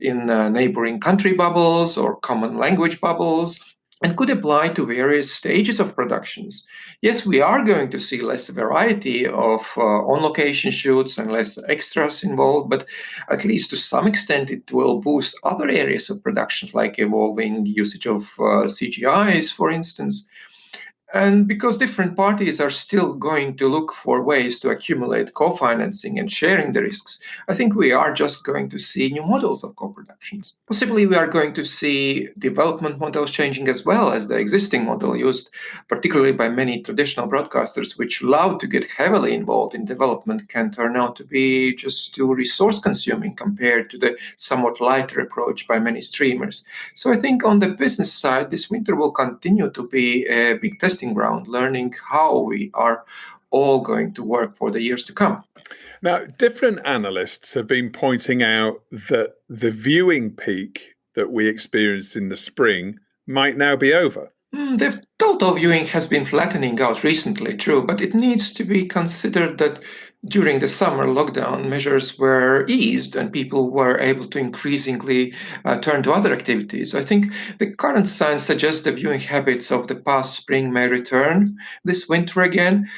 in neighboring country bubbles or common language bubbles, and could apply to various stages of productions. Yes, we are going to see less variety of on-location shoots and less extras involved, but at least to some extent it will boost other areas of production, like evolving usage of CGIs, for instance. And because different parties are still going to look for ways to accumulate co-financing and sharing the risks, I think we are just going to see new models of co-productions. Possibly we are going to see development models changing as well as the existing model used, particularly by many traditional broadcasters, which love to get heavily involved in development, can turn out to be just too resource consuming compared to the somewhat lighter approach by many streamers. So I think on the business side, this winter will continue to be a big testing ground, learning how we are all going to work for the years to come. Now, different analysts have been pointing out that the viewing peak that we experienced in the spring might now be over. The total viewing has been flattening out recently, true, but it needs to be considered that during the summer lockdown, measures were eased and people were able to increasingly turn to other activities. I think the current signs suggest the viewing habits of the past spring may return this winter again.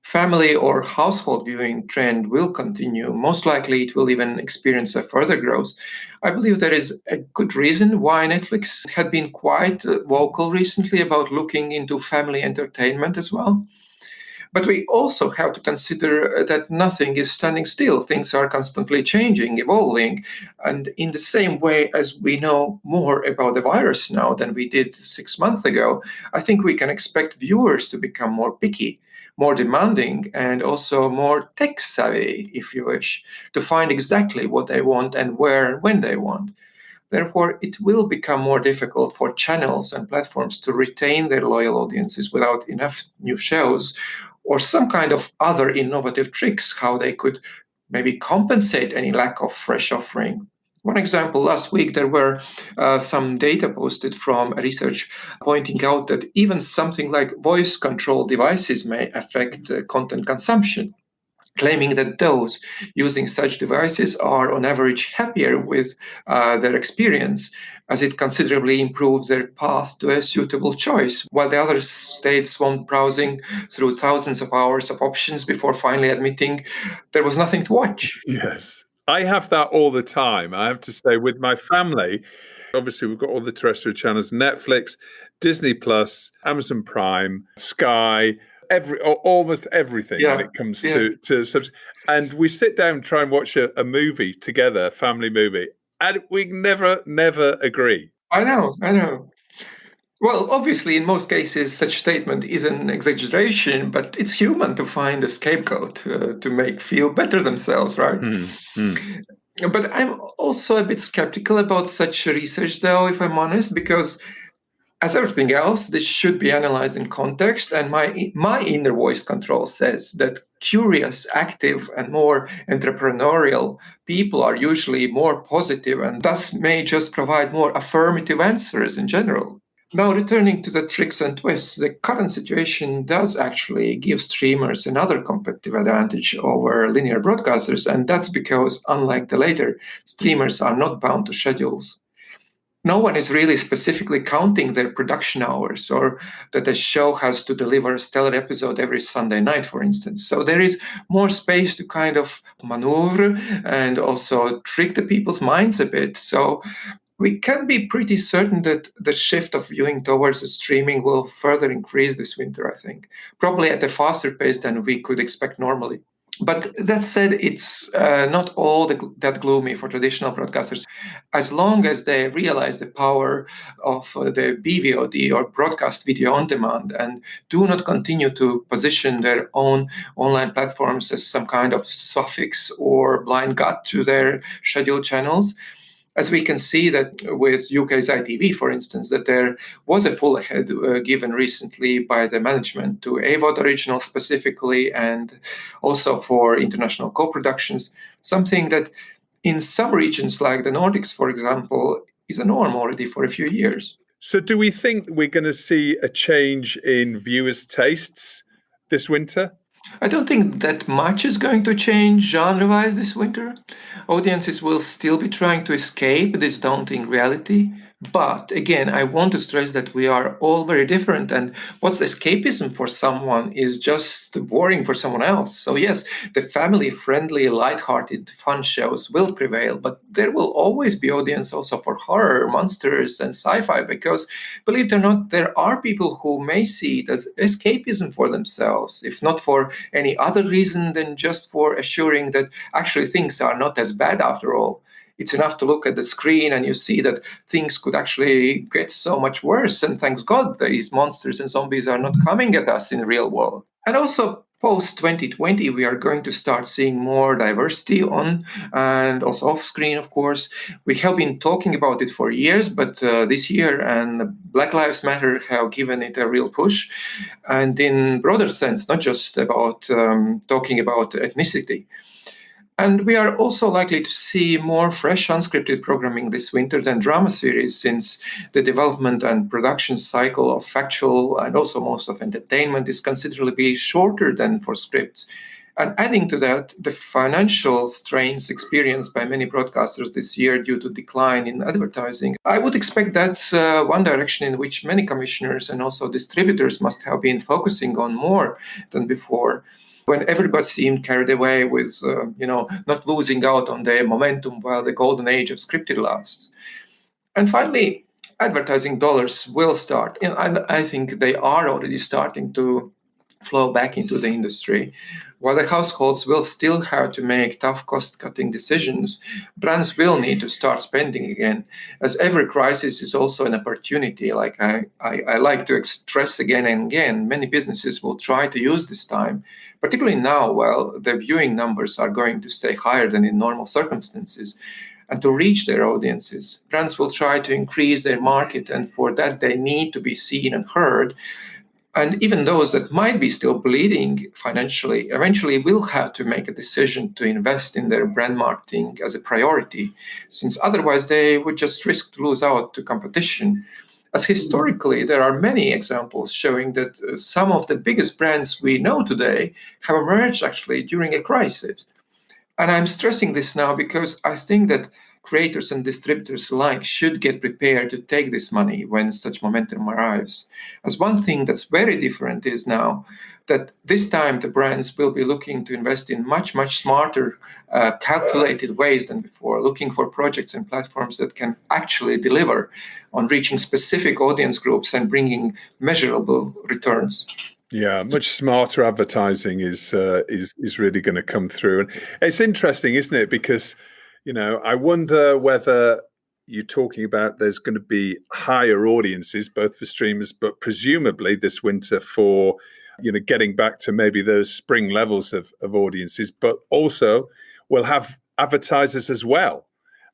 Family or household viewing trend will continue. Most likely, it will even experience a further growth. I believe there is a good reason why Netflix had been quite vocal recently about looking into family entertainment as well. But we also have to consider that nothing is standing still. Things are constantly changing, evolving. And in the same way as we know more about the virus now than we did 6 months ago, I think we can expect viewers to become more picky, more demanding, and also more tech savvy, if you wish, to find exactly what they want and where and when they want. Therefore, it will become more difficult for channels and platforms to retain their loyal audiences without enough new shows or some kind of other innovative tricks how they could maybe compensate any lack of fresh offering. One example, last week there were some data posted from research pointing out that even something like voice control devices may affect content consumption, claiming that those using such devices are on average happier with their experience, as it considerably improves their path to a suitable choice, while the other states want browsing through thousands of hours of options before finally admitting there was nothing to watch. Yes. I have that all the time. I have to say, with my family, obviously we've got all the terrestrial channels, Netflix, Disney Plus, Amazon Prime, Sky, almost everything when it comes to subs. And we sit down and try and watch a movie together, a family movie, and we never agree. I know. Well, obviously, in most cases, such statement is an exaggeration, but it's human to find a scapegoat to make feel better themselves, right? But I'm also a bit skeptical about such research, though, if I'm honest, because as everything else, this should be analyzed in context. And my inner voice control says that curious, active, and more entrepreneurial people are usually more positive and thus may just provide more affirmative answers in general. Now, returning to the tricks and twists, the current situation does actually give streamers another competitive advantage over linear broadcasters, and that's because, unlike the later, streamers are not bound to schedules. No one is really specifically counting their production hours or that a show has to deliver a stellar episode every Sunday night, for instance. So there is more space to kind of maneuver and also trick the people's minds a bit. So we can be pretty certain that the shift of viewing towards the streaming will further increase this winter, I think, probably at a faster pace than we could expect normally. But that said, it's not all that gloomy for traditional broadcasters. As long as they realize the power of the BVOD or broadcast video on demand and do not continue to position their own online platforms as some kind of suffix or blind gut to their scheduled channels, as we can see that with UK's ITV, for instance, that there was a full ahead given recently by the management to AVOD originals specifically and also for international co-productions, something that in some regions like the Nordics, for example, is a norm already for a few years. So do we think we're going to see a change in viewers' tastes this winter? I don't think that much is going to change genre-wise this winter. Audiences will still be trying to escape this daunting reality. But again, I want to stress that we are all very different, and what's escapism for someone is just boring for someone else. So yes, the family-friendly, light-hearted, fun shows will prevail, but there will always be audience also for horror, monsters, and sci-fi, because believe it or not, there are people who may see it as escapism for themselves, if not for any other reason than just for assuring that actually things are not as bad after all. It's enough to look at the screen and you see that things could actually get so much worse. And thanks God, these monsters and zombies are not coming at us in the real world. And also, post 2020, we are going to start seeing more diversity on and also off screen, of course. We have been talking about it for years, but this year and Black Lives Matter have given it a real push. And in broader sense, not just about talking about ethnicity. And we are also likely to see more fresh unscripted programming this winter than drama series, since the development and production cycle of factual and also most of entertainment is considerably shorter than for scripts. And adding to that, the financial strains experienced by many broadcasters this year due to decline in advertising, I would expect that's one direction in which many commissioners and also distributors must have been focusing on more than before, when everybody seemed carried away with, not losing out on their momentum while the golden age of scripted lasts. And finally, advertising dollars will start, and I think they are already starting to flow back into the industry. While the households will still have to make tough cost-cutting decisions, brands will need to start spending again, as every crisis is also an opportunity. Like I like to stress again and again, many businesses will try to use this time, particularly now while the viewing numbers are going to stay higher than in normal circumstances. And to reach their audiences, brands will try to increase their market, and for that they need to be seen and heard. And even those that might be still bleeding financially eventually will have to make a decision to invest in their brand marketing as a priority, since otherwise they would just risk to lose out to competition. As historically, there are many examples showing that some of the biggest brands we know today have emerged actually during a crisis. And I'm stressing this now because I think that creators and distributors alike should get prepared to take this money when such momentum arrives. As one thing that's very different is now that this time the brands will be looking to invest in much, much smarter, calculated ways than before, looking for projects and platforms that can actually deliver on reaching specific audience groups and bringing measurable returns. Yeah, much smarter advertising is really going to come through. And it's interesting, isn't it? Because, I wonder whether you're talking about there's going to be higher audiences, both for streamers, but presumably this winter for, getting back to maybe those spring levels of audiences, but also we'll have advertisers as well.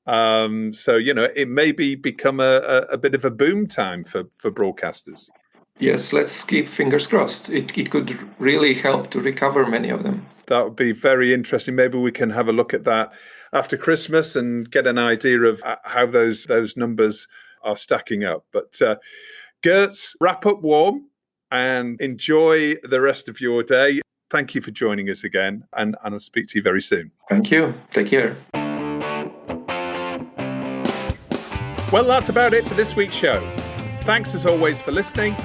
So, it may become a bit of a boom time for broadcasters. Yes, let's keep fingers crossed. It could really help to recover many of them. That would be very interesting. Maybe we can have a look at that after Christmas and get an idea of how those numbers are stacking up. But Girts, wrap up warm and enjoy the rest of your day. Thank you for joining us again, and I'll speak to you very soon. Thank you. Take care. Well, that's about it for this week's show. Thanks as always for listening.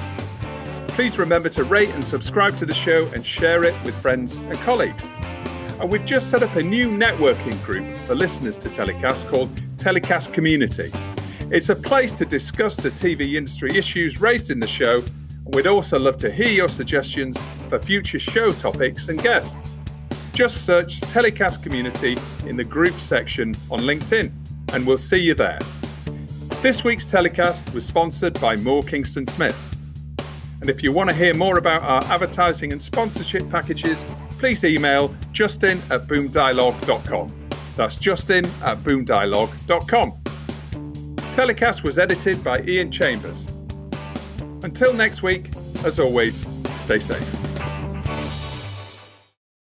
Please remember to rate and subscribe to the show and share it with friends and colleagues. And we've just set up a new networking group for listeners to TellyCast called TellyCast Community. It's a place to discuss the TV industry issues raised in the show, and we'd also love to hear your suggestions for future show topics and guests. Just search TellyCast Community in the group section on LinkedIn, and we'll see you there. This week's TellyCast was sponsored by Moore Kingston Smith. And if you want to hear more about our advertising and sponsorship packages, please email justin@boomdialogue.com. That's justin@boomdialogue.com. TellyCast was edited by Ian Chambers. Until next week, as always, stay safe.